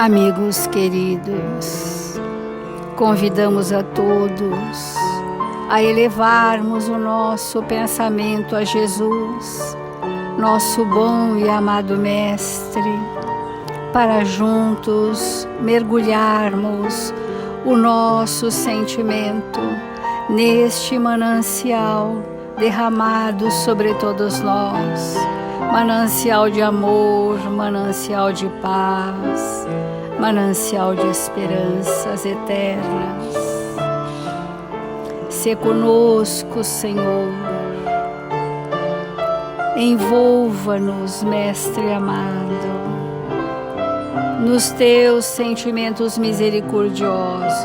Amigos queridos, convidamos a todos a elevarmos o nosso pensamento a Jesus, nosso bom e amado Mestre, para juntos mergulharmos o nosso sentimento neste manancial derramado sobre todos nós, manancial de amor, manancial de paz, manancial de esperanças eternas. Se conosco, Senhor, envolva-nos, Mestre amado, nos teus sentimentos misericordiosos,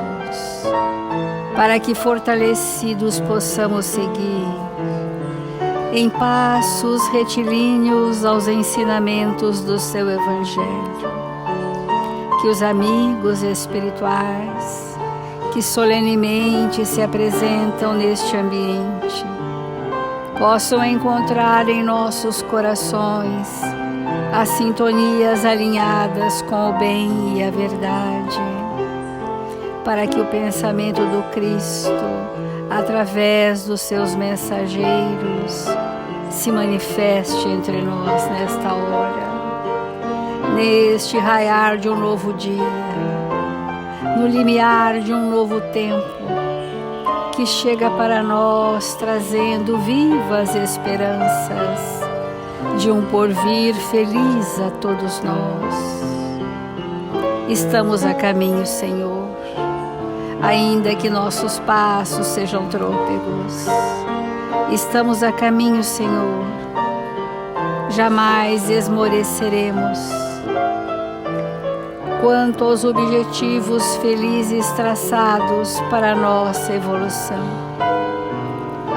para que fortalecidos possamos seguir em passos retilíneos aos ensinamentos do seu Evangelho. Que os amigos espirituais que solenemente se apresentam neste ambiente possam encontrar em nossos corações as sintonias alinhadas com o bem e a verdade, para que o pensamento do Cristo, através dos seus mensageiros, se manifeste entre nós nesta hora, neste raiar de um novo dia, no limiar de um novo tempo, que chega para nós trazendo vivas esperanças de um porvir feliz a todos nós. Estamos a caminho, Senhor, ainda que nossos passos sejam trôpegos. Estamos a caminho, Senhor. Jamais esmoreceremos. Quanto aos objetivos felizes traçados para a nossa evolução,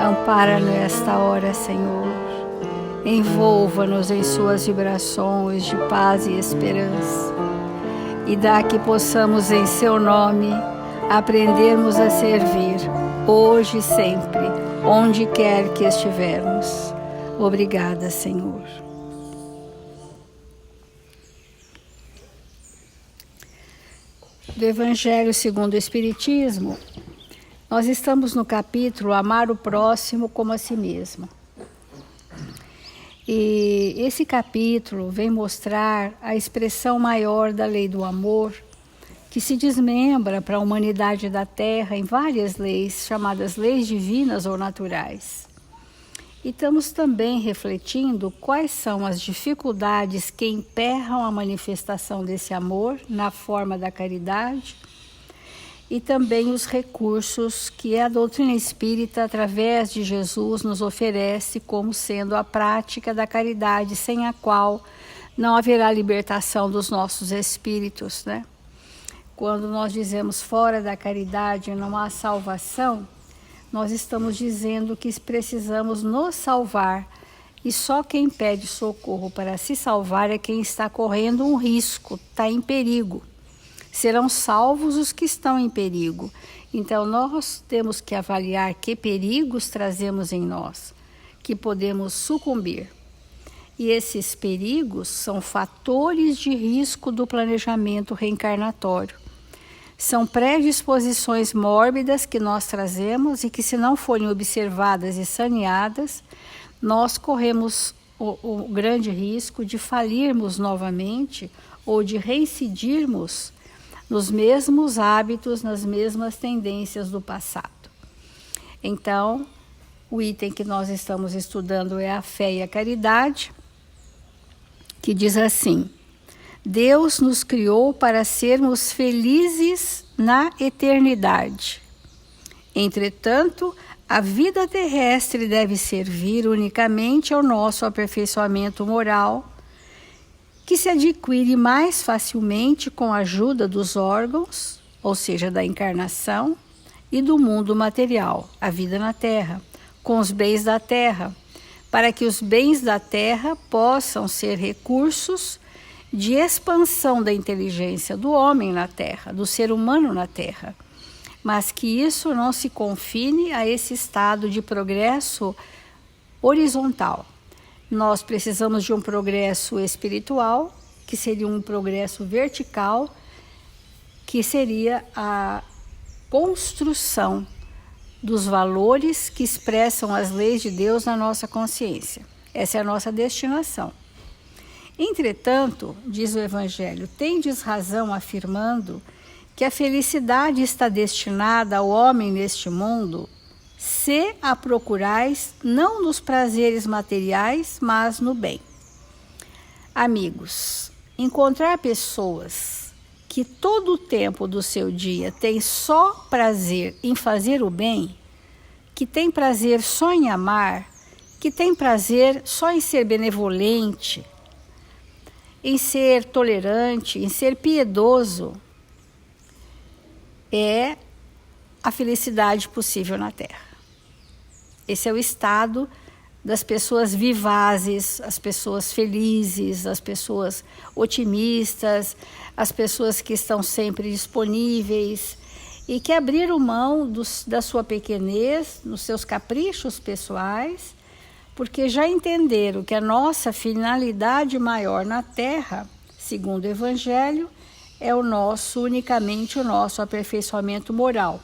ampara-nos nesta hora, Senhor. Envolva-nos em suas vibrações de paz e esperança, e dá que possamos, em seu nome, aprendermos a servir, hoje e sempre, onde quer que estivermos. Obrigada, Senhor. Do Evangelho segundo o Espiritismo, nós estamos no capítulo Amar o Próximo como a si mesmo. E esse capítulo vem mostrar a expressão maior da lei do amor, que se desmembra para a humanidade da Terra em várias leis, chamadas leis divinas ou naturais. E estamos também refletindo quais são as dificuldades que emperram a manifestação desse amor na forma da caridade, e também os recursos que a doutrina espírita, através de Jesus, nos oferece como sendo a prática da caridade, sem a qual não haverá libertação dos nossos espíritos, né? Quando nós dizemos fora da caridade não há salvação, nós estamos dizendo que precisamos nos salvar, e só quem pede socorro para se salvar é quem está correndo um risco, está em perigo. Serão salvos os que estão em perigo. Então nós temos que avaliar que perigos trazemos em nós, que podemos sucumbir. E esses perigos são fatores de risco do planejamento reencarnatório. São predisposições mórbidas que nós trazemos e que, se não forem observadas e saneadas, nós corremos o grande risco de falirmos novamente ou de reincidirmos nos mesmos hábitos, nas mesmas tendências do passado. Então, o item que nós estamos estudando é a fé e a caridade, que diz assim: Deus nos criou para sermos felizes na eternidade. Entretanto, a vida terrestre deve servir unicamente ao nosso aperfeiçoamento moral, que se adquire mais facilmente com a ajuda dos órgãos, ou seja, da encarnação, e do mundo material, a vida na Terra, com os bens da Terra, para que os bens da Terra possam ser recursos de expansão da inteligência do homem na Terra, do ser humano na Terra, mas que isso não se confine a esse estado de progresso horizontal. Nós precisamos de um progresso espiritual, que seria um progresso vertical, que seria a construção dos valores que expressam as leis de Deus na nossa consciência. Essa é a nossa destinação. Entretanto, diz o Evangelho, tendes razão afirmando que a felicidade está destinada ao homem neste mundo, se a procurais não nos prazeres materiais, mas no bem. Amigos, encontrar pessoas que todo o tempo do seu dia têm só prazer em fazer o bem, que tem prazer só em amar, que tem prazer só em ser benevolente, em ser tolerante, em ser piedoso, é a felicidade possível na Terra. Esse é o estado das pessoas vivazes, as pessoas felizes, as pessoas otimistas, as pessoas que estão sempre disponíveis e que abriram mão da sua pequenez, nos seus caprichos pessoais, porque já entenderam que a nossa finalidade maior na Terra, segundo o Evangelho, é unicamente o nosso aperfeiçoamento moral.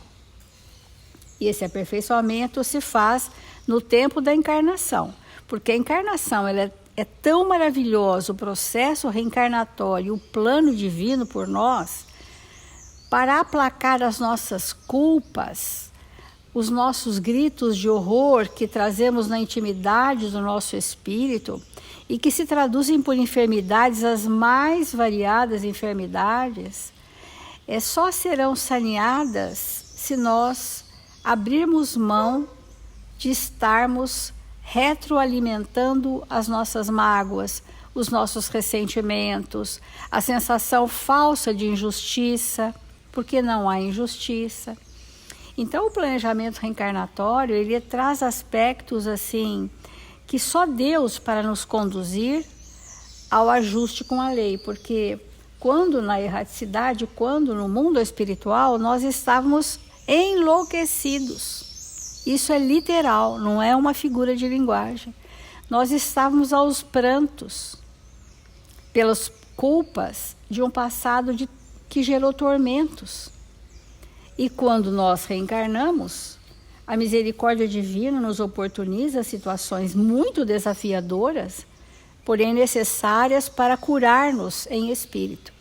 E esse aperfeiçoamento se faz no tempo da encarnação, porque a encarnação ela é tão maravilhosa, o processo reencarnatório, o plano divino por nós, para aplacar as nossas culpas, os nossos gritos de horror que trazemos na intimidade do nosso espírito e que se traduzem por enfermidades, as mais variadas enfermidades, só serão saneadas se nós abrirmos mão de estarmos retroalimentando as nossas mágoas, os nossos ressentimentos, a sensação falsa de injustiça, porque não há injustiça. Então o planejamento reencarnatório, ele traz aspectos assim, que só Deus para nos conduzir ao ajuste com a lei, porque quando na erraticidade, quando no mundo espiritual, nós estávamos enlouquecidos. Isso é literal, não é uma figura de linguagem. Nós estávamos aos prantos pelas culpas de um passado que gerou tormentos. E quando nós reencarnamos, a misericórdia divina nos oportuniza situações muito desafiadoras, porém necessárias para curar-nos em espírito.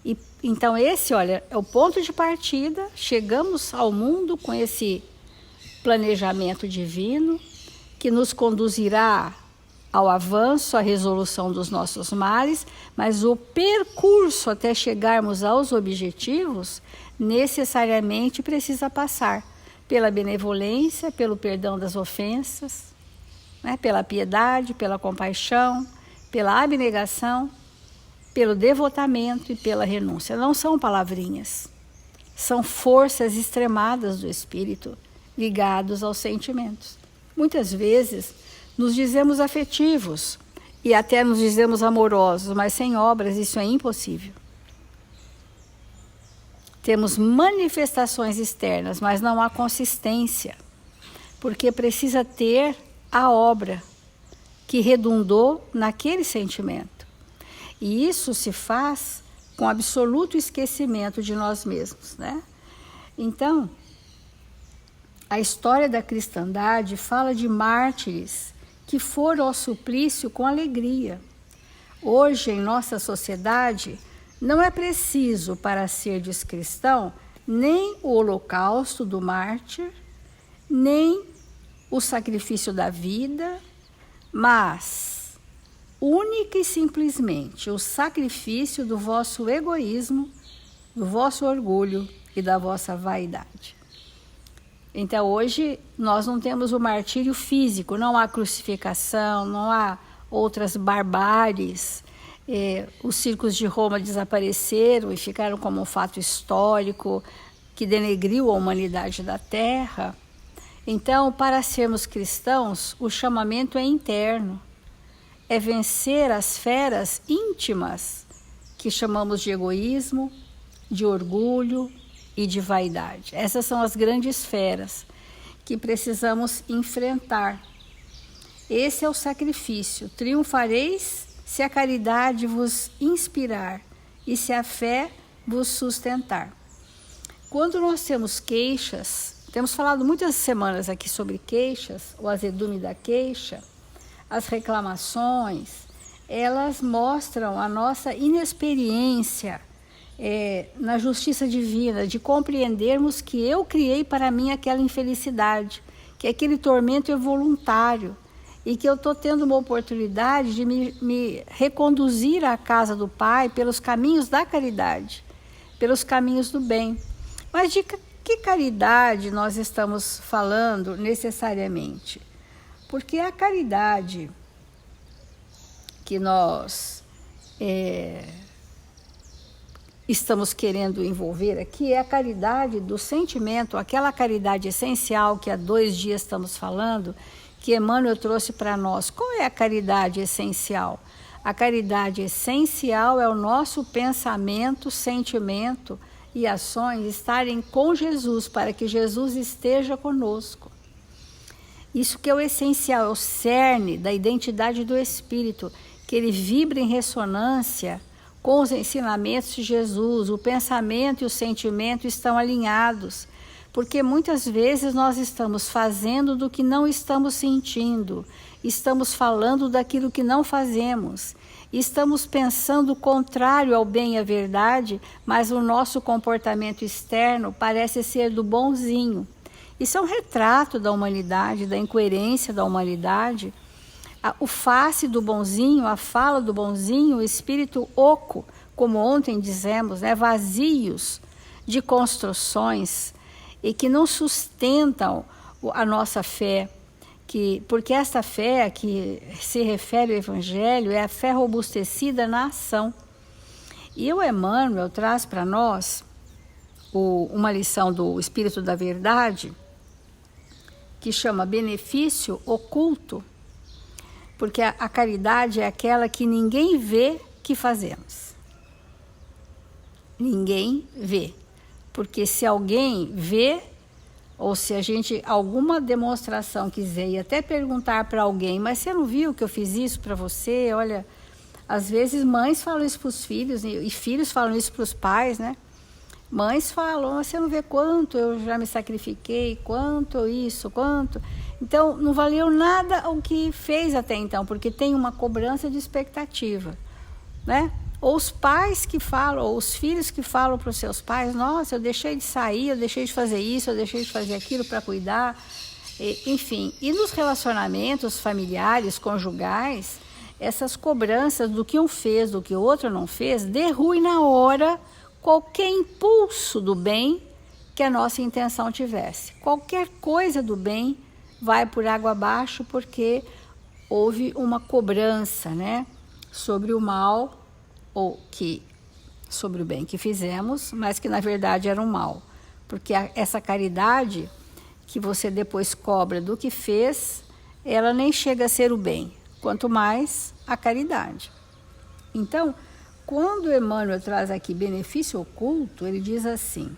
E então esse, olha, é o ponto de partida. Chegamos ao mundo com esse planejamento divino que nos conduzirá ao avanço, à resolução dos nossos males, mas o percurso até chegarmos aos objetivos necessariamente precisa passar pela benevolência, pelo perdão das ofensas, né? Pela piedade, pela compaixão, pela abnegação, pelo devotamento e pela renúncia. Não são palavrinhas, são forças extremadas do espírito ligados aos sentimentos. Muitas vezes nos dizemos afetivos e até nos dizemos amorosos, mas sem obras isso é impossível. Temos manifestações externas, mas não há consistência, porque precisa ter a obra que redundou naquele sentimento. E isso se faz com absoluto esquecimento de nós mesmos, né? Então, a história da cristandade fala de mártires que foram ao suplício com alegria. Hoje, em nossa sociedade, não é preciso, para serdes cristão, nem o holocausto do mártir, nem o sacrifício da vida, mas única e simplesmente o sacrifício do vosso egoísmo, do vosso orgulho e da vossa vaidade. Então hoje nós não temos o martírio físico, não há crucificação, não há outras barbáries. Os circos de Roma desapareceram e ficaram como um fato histórico que denegriu a humanidade da Terra. Então, para sermos cristãos, o chamamento é interno. É vencer as feras íntimas que chamamos de egoísmo, de orgulho e de vaidade. Essas são as grandes feras que precisamos enfrentar. Esse é o sacrifício. Triunfareis se a caridade vos inspirar e se a fé vos sustentar. Quando nós temos queixas, temos falado muitas semanas aqui sobre queixas, o azedume da queixa, as reclamações, elas mostram a nossa inexperiência na justiça divina, de compreendermos que eu criei para mim aquela infelicidade, que aquele tormento é voluntário e que eu estou tendo uma oportunidade de me reconduzir à casa do Pai pelos caminhos da caridade, pelos caminhos do bem. Mas de que caridade nós estamos falando necessariamente? Porque a caridade que nós estamos querendo envolver aqui é a caridade do sentimento, aquela caridade essencial que há 2 dias estamos falando, que Emmanuel trouxe para nós. Qual é a caridade essencial? A caridade essencial é o nosso pensamento, sentimento e ações estarem com Jesus, para que Jesus esteja conosco. Isso que é o essencial, é o cerne da identidade do Espírito, que ele vibra em ressonância com os ensinamentos de Jesus. O pensamento e o sentimento estão alinhados, porque muitas vezes nós estamos fazendo do que não estamos sentindo, estamos falando daquilo que não fazemos, estamos pensando o contrário ao bem e à verdade, mas o nosso comportamento externo parece ser do bonzinho. Isso é um retrato da humanidade, da incoerência da humanidade. O face do bonzinho, a fala do bonzinho, o espírito oco, como ontem dizemos, vazios de construções e que não sustentam a nossa fé, porque essa fé que se refere ao Evangelho é a fé robustecida na ação. E o Emmanuel traz para nós uma lição do Espírito da Verdade, que chama benefício oculto, porque a caridade é aquela que ninguém vê que fazemos. Ninguém vê. Porque se alguém vê, ou se a gente, alguma demonstração quiser e até perguntar para alguém, mas você não viu que eu fiz isso para você? Olha, às vezes mães falam isso para os filhos e filhos falam isso para os pais, né? Mães falam, você não vê quanto eu já me sacrifiquei, quanto isso, quanto... Então, não valeu nada o que fez até então, porque tem uma cobrança de expectativa, né? Ou os pais que falam, ou os filhos que falam para os seus pais, nossa, eu deixei de sair, eu deixei de fazer isso, eu deixei de fazer aquilo para cuidar, enfim. E nos relacionamentos familiares, conjugais, essas cobranças do que um fez, do que o outro não fez, derruem na hora qualquer impulso do bem que a nossa intenção tivesse. Qualquer coisa do bem vai por água abaixo porque houve uma cobrança, né, sobre o mal ou sobre o bem que fizemos, mas que na verdade era um mal. Porque essa caridade que você depois cobra do que fez, ela nem chega a ser o bem, quanto mais a caridade. Então, quando Emmanuel traz aqui benefício oculto, ele diz assim: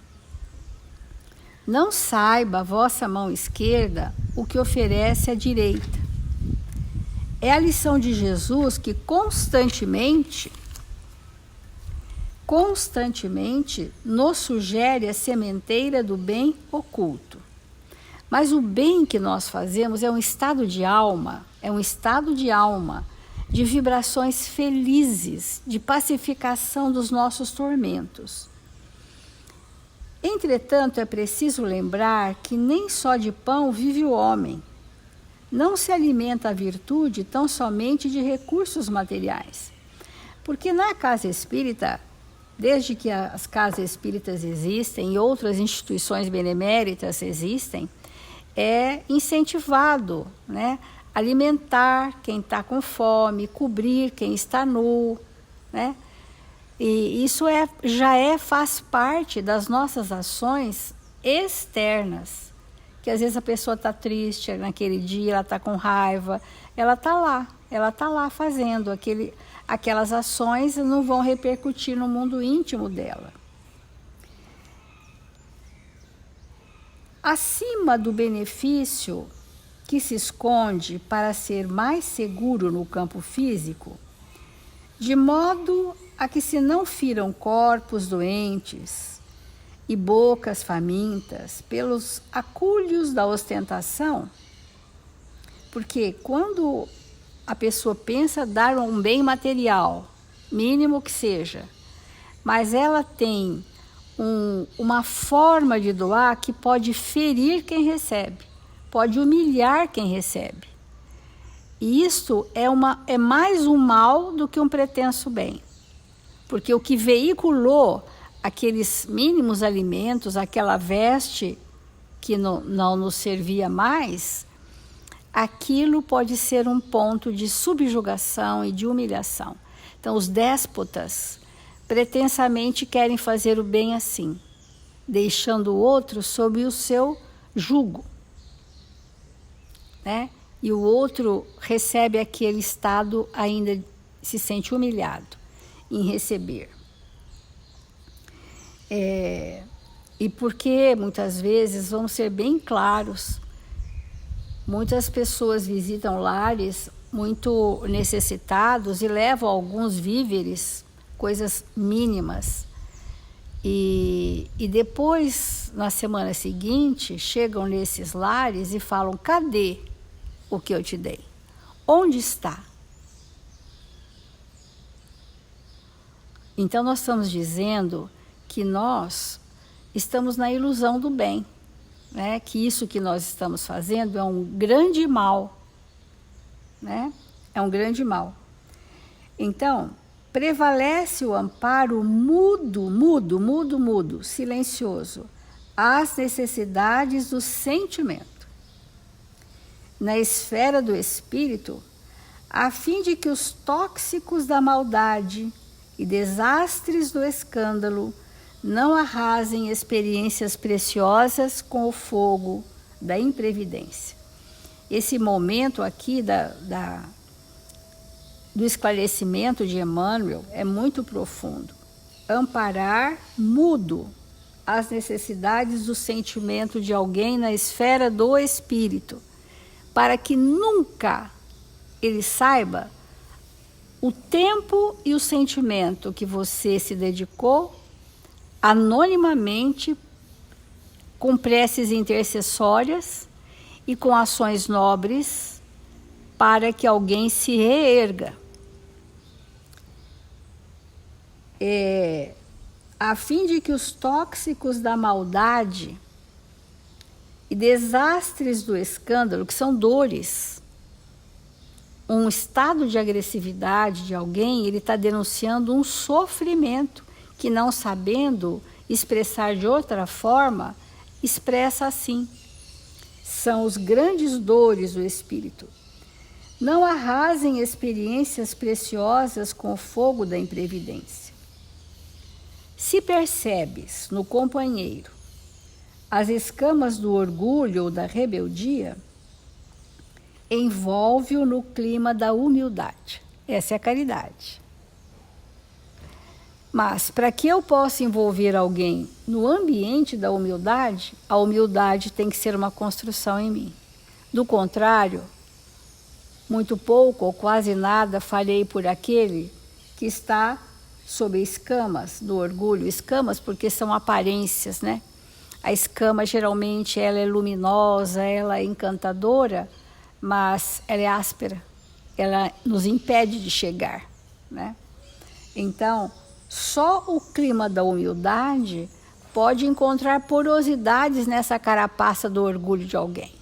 não saiba a vossa mão esquerda o que oferece a direita. É a lição de Jesus que constantemente nos sugere a sementeira do bem oculto. Mas o bem que nós fazemos é um estado de alma, de vibrações felizes, de pacificação dos nossos tormentos. Entretanto, é preciso lembrar que nem só de pão vive o homem. Não se alimenta a virtude tão somente de recursos materiais. Porque na casa espírita, desde que as casas espíritas existem e outras instituições beneméritas existem, é incentivado, né, alimentar quem está com fome, cobrir quem está nu, né? E isso faz parte das nossas ações externas, que às vezes a pessoa está triste naquele dia, ela está com raiva, ela está lá fazendo aquelas ações, não vão repercutir no mundo íntimo dela. Acima do benefício que se esconde para ser mais seguro no campo físico, de modo a que se não firam corpos doentes e bocas famintas pelos acúlios da ostentação, porque quando a pessoa pensa dar um bem material, mínimo que seja, mas ela tem uma forma de doar que pode ferir quem recebe, pode humilhar quem recebe. E isso é mais um mal do que um pretenso bem. Porque o que veiculou aqueles mínimos alimentos, aquela veste que não nos servia mais, aquilo pode ser um ponto de subjugação e de humilhação. Então, os déspotas pretensamente querem fazer o bem assim, deixando o outro sob o seu jugo, né? E o outro recebe aquele estado, ainda se sente humilhado em receber. E porque muitas vezes, vamos ser bem claros, muitas pessoas visitam lares muito necessitados e levam alguns víveres, coisas mínimas. E depois, na semana seguinte, chegam nesses lares e falam: cadê o que eu te dei? Onde está? Então, nós estamos dizendo que nós estamos na ilusão do bem, né? Que isso que nós estamos fazendo é um grande mal, né? É um grande mal. Então, prevalece o amparo mudo, silencioso, às necessidades do sentimento. Na esfera do espírito, a fim de que os tóxicos da maldade e desastres do escândalo não arrasem experiências preciosas com o fogo da imprevidência. Esse momento aqui do esclarecimento de Emmanuel é muito profundo. Amparar mudo as necessidades do sentimento de alguém na esfera do espírito, para que nunca ele saiba o tempo e o sentimento que você se dedicou anonimamente, com preces intercessórias e com ações nobres, para que alguém se reerga. A fim de que os tóxicos da maldade e desastres do escândalo, que são dores, um estado de agressividade de alguém, ele está denunciando um sofrimento que, não sabendo expressar de outra forma, expressa assim. São os grandes dores do espírito. Não arrasem experiências preciosas com o fogo da imprevidência. Se percebes no companheiro as escamas do orgulho ou da rebeldia, envolve-o no clima da humildade. Essa é a caridade. Mas, para que eu possa envolver alguém no ambiente da humildade, a humildade tem que ser uma construção em mim. Do contrário, muito pouco ou quase nada farei por aquele que está sob escamas do orgulho. Escamas porque são aparências, né? A escama, geralmente, ela é luminosa, ela é encantadora, mas ela é áspera, ela nos impede de chegar, né? Então, só o clima da humildade pode encontrar porosidades nessa carapaça do orgulho de alguém,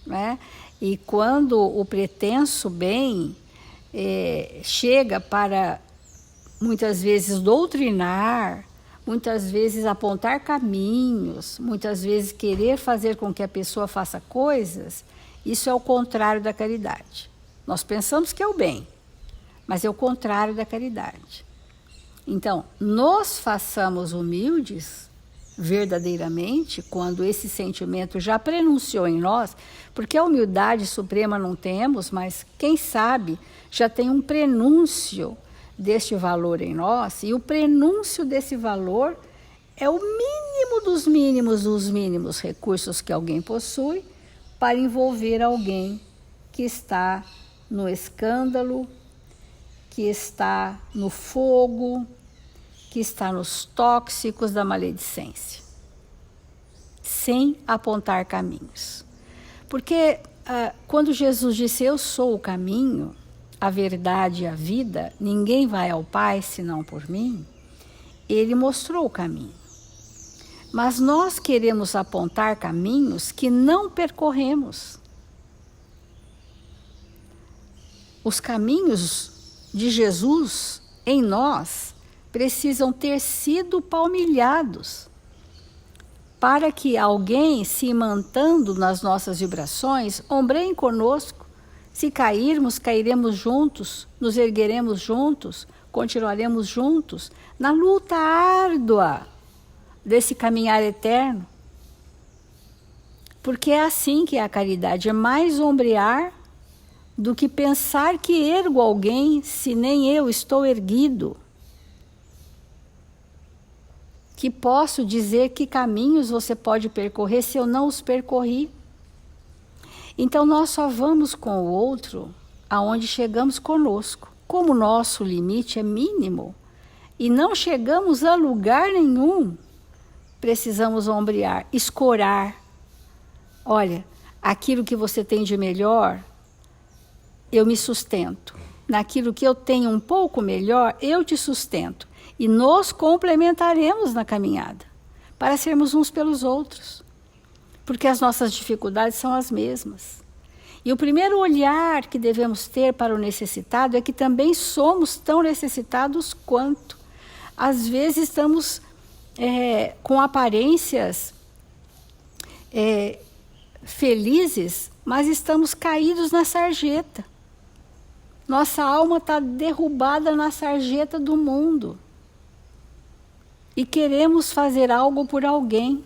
né? E quando o pretenso bem chega para, muitas vezes, doutrinar, muitas vezes apontar caminhos, muitas vezes querer fazer com que a pessoa faça coisas, isso é o contrário da caridade. Nós pensamos que é o bem, mas é o contrário da caridade. Então, nos façamos humildes, verdadeiramente, quando esse sentimento já prenunciou em nós, porque a humildade suprema não temos, mas quem sabe já tem um prenúncio deste valor em nós, e o prenúncio desse valor é o mínimo dos mínimos recursos que alguém possui para envolver alguém que está no escândalo, que está no fogo, que está nos tóxicos da maledicência, sem apontar caminhos. Porque quando Jesus disse, eu sou o caminho, a verdade e a vida, ninguém vai ao Pai senão por mim, ele mostrou o caminho. Mas nós queremos apontar caminhos que não percorremos. Os caminhos de Jesus em nós precisam ter sido palmilhados para que alguém, se imantando nas nossas vibrações, ombreie conosco. Se cairmos, cairemos juntos, nos ergueremos juntos, continuaremos juntos na luta árdua desse caminhar eterno. Porque é assim que é a caridade, é mais ombrear do que pensar que ergo alguém se nem eu estou erguido. Que posso dizer que caminhos você pode percorrer se eu não os percorri. Então nós só vamos com o outro aonde chegamos conosco. Como o nosso limite é mínimo e não chegamos a lugar nenhum, precisamos ombrear, escorar. Olha, aquilo que você tem de melhor, eu me sustento. Naquilo que eu tenho um pouco melhor, eu te sustento. E nos complementaremos na caminhada, para sermos uns pelos outros. Porque as nossas dificuldades são as mesmas. E o primeiro olhar que devemos ter para o necessitado é que também somos tão necessitados quanto. Às vezes estamos com aparências felizes, mas estamos caídos na sarjeta. Nossa alma está derrubada na sarjeta do mundo. E queremos fazer algo por alguém,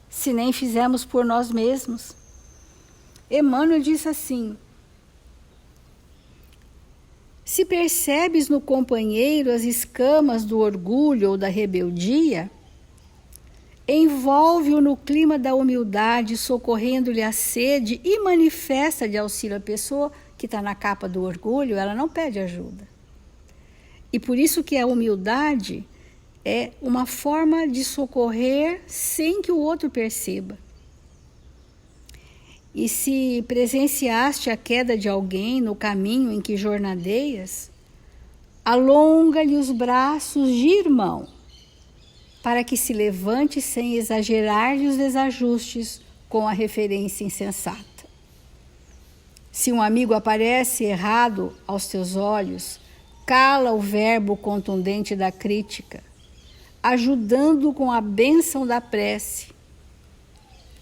se nem fizemos por nós mesmos. Emmanuel disse assim: se percebes no companheiro as escamas do orgulho ou da rebeldia, envolve-o no clima da humildade, socorrendo-lhe a sede e manifesta-lhe auxílio. A pessoa que está na capa do orgulho, ela não pede ajuda. E por isso que a humildade é uma forma de socorrer sem que o outro perceba. E se presenciaste a queda de alguém no caminho em que jornadeias, alonga-lhe os braços de irmão, para que se levante sem exagerar-lhe os desajustes com a referência insensata. Se um amigo aparece errado aos teus olhos, cala o verbo contundente da crítica, ajudando com a bênção da prece.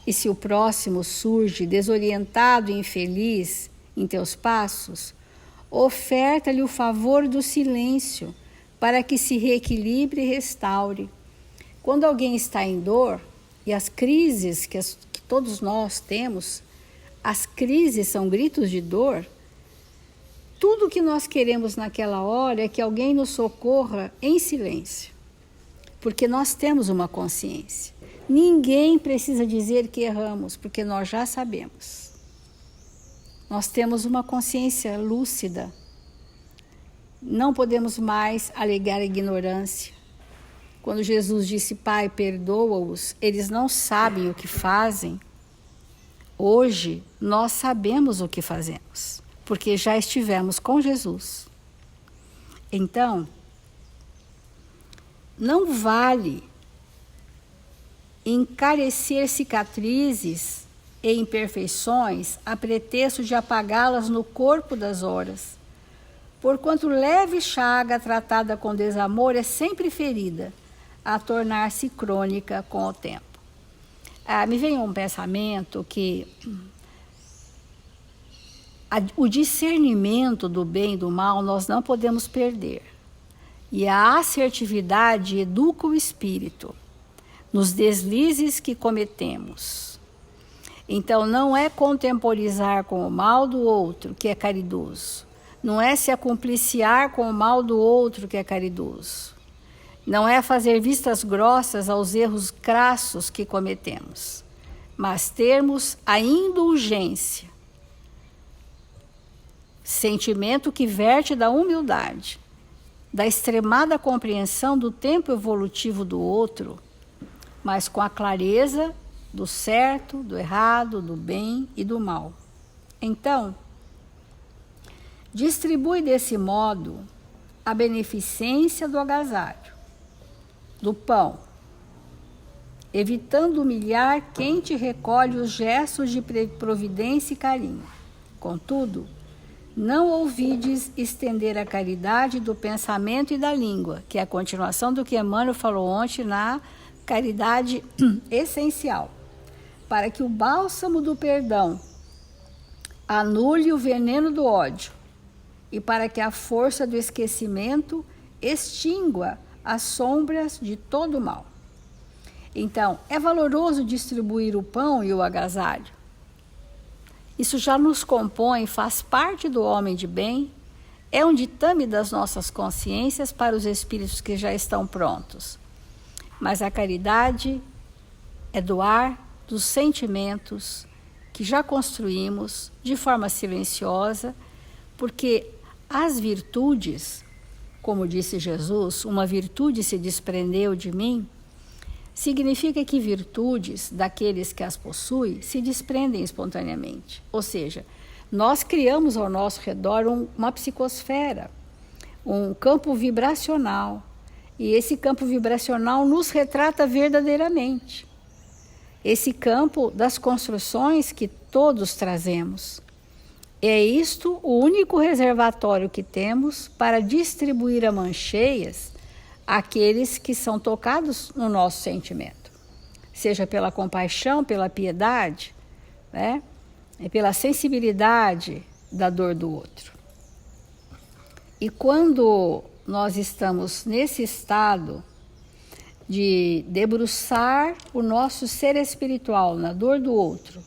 E se o próximo surge desorientado e infeliz em teus passos, oferta-lhe o favor do silêncio, para que se reequilibre e restaure. Quando alguém está em dor, e as crises que todos nós temos, as crises são gritos de dor, tudo que nós queremos naquela hora é que alguém nos socorra em silêncio. Porque nós temos uma consciência. Ninguém precisa dizer que erramos, porque nós já sabemos. Nós temos uma consciência lúcida. Não podemos mais alegar ignorância. Quando Jesus disse, Pai, perdoa-os, eles não sabem o que fazem. Hoje, nós sabemos o que fazemos, porque já estivemos com Jesus. Então, não vale encarecer cicatrizes e imperfeições a pretexto de apagá-las no corpo das horas, porquanto leve chaga tratada com desamor é sempre ferida, a tornar-se crônica com o tempo. Me vem um pensamento que o discernimento do bem e do mal nós não podemos perder. E a assertividade educa o espírito nos deslizes que cometemos. Então, não é contemporizar com o mal do outro que é caridoso. Não é se acumpliciar com o mal do outro que é caridoso. Não é fazer vistas grossas aos erros crassos que cometemos, mas termos a indulgência, sentimento que verte da humildade, da extremada compreensão do tempo evolutivo do outro, mas com a clareza do certo, do errado, do bem e do mal. Então, distribui desse modo a beneficência do agasalho, do pão, evitando humilhar quem te recolhe os gestos de providência e carinho. Contudo, não ouvides estender a caridade do pensamento e da língua, que é a continuação do que Emmanuel falou ontem na caridade essencial, para que o bálsamo do perdão anule o veneno do ódio e para que a força do esquecimento extingua as sombras de todo o mal. Então, é valoroso distribuir o pão e o agasalho. Isso já nos compõe, faz parte do homem de bem, é um ditame das nossas consciências para os espíritos que já estão prontos. Mas a caridade é doar dos sentimentos que já construímos de forma silenciosa, porque as virtudes, como disse Jesus, uma virtude se desprendeu de mim, significa que virtudes daqueles que as possuem se desprendem espontaneamente. Ou seja, nós criamos ao nosso redor uma psicosfera, um campo vibracional, e esse campo vibracional nos retrata verdadeiramente. Esse campo das construções que todos trazemos. É isto o único reservatório que temos para distribuir a mancheias àqueles que são tocados no nosso sentimento. Seja pela compaixão, pela piedade, né? E pela sensibilidade da dor do outro. E quando nós estamos nesse estado de debruçar o nosso ser espiritual na dor do outro,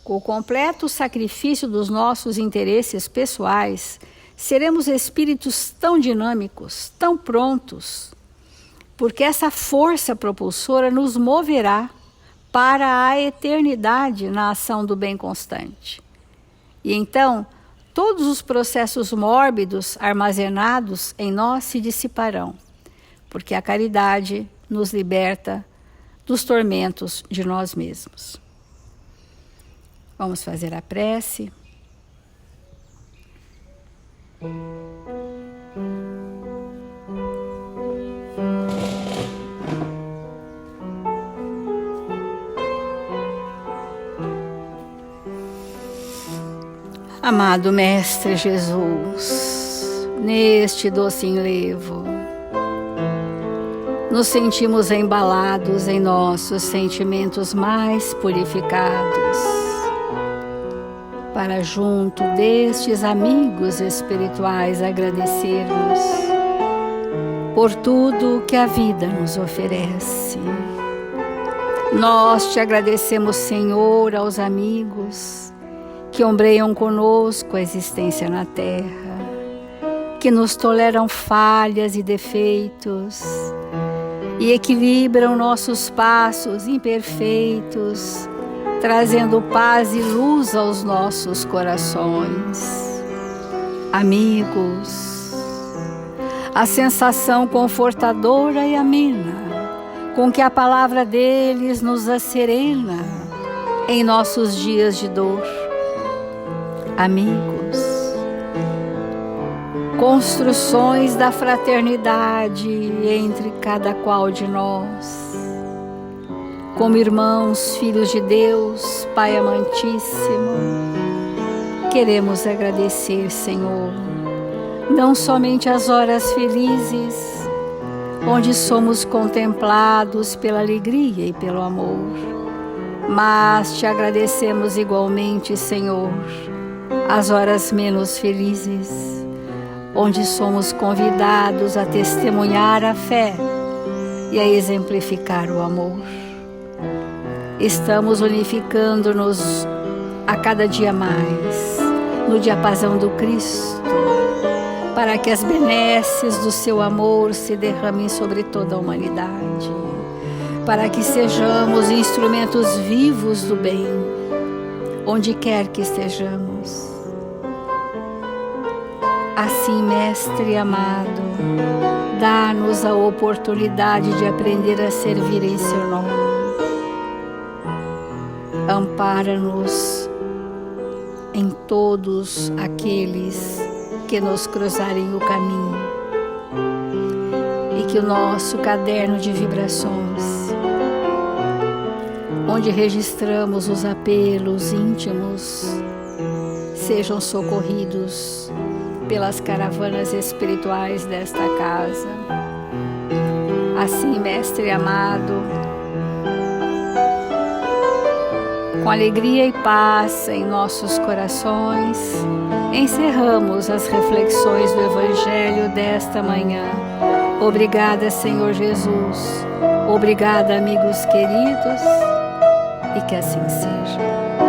com o completo sacrifício dos nossos interesses pessoais, seremos espíritos tão dinâmicos, tão prontos, porque essa força propulsora nos moverá para a eternidade na ação do bem constante. E então, todos os processos mórbidos armazenados em nós se dissiparão, porque a caridade nos liberta dos tormentos de nós mesmos. Vamos fazer a prece. Amado Mestre Jesus, neste doce enlevo, nos sentimos embalados em nossos sentimentos mais purificados, para junto destes amigos espirituais agradecermos por tudo que a vida nos oferece. Nós te agradecemos, Senhor, aos amigos que ombreiam conosco a existência na terra, que nos toleram falhas e defeitos e equilibram nossos passos imperfeitos, trazendo paz e luz aos nossos corações. Amigos, a sensação confortadora e amena com que a palavra deles nos acerena em nossos dias de dor. Amigos, construções da fraternidade entre cada qual de nós, como irmãos, filhos de Deus, Pai amantíssimo, queremos agradecer, Senhor, não somente as horas felizes, onde somos contemplados pela alegria e pelo amor, mas te agradecemos igualmente, Senhor, as horas menos felizes, onde somos convidados a testemunhar a fé e a exemplificar o amor. Estamos unificando-nos a cada dia mais no diapasão do Cristo, para que as benesses do seu amor se derramem sobre toda a humanidade, para que sejamos instrumentos vivos do bem, onde quer que estejamos. Assim, Mestre amado, dá-nos a oportunidade de aprender a servir em seu nome. Ampara-nos em todos aqueles que nos cruzarem o caminho e que o nosso caderno de vibrações, onde registramos os apelos íntimos, sejam socorridos pelas caravanas espirituais desta casa. Assim, Mestre amado, com alegria e paz em nossos corações, encerramos as reflexões do Evangelho desta manhã. Obrigada, Senhor Jesus. Obrigada, amigos queridos, e que assim seja.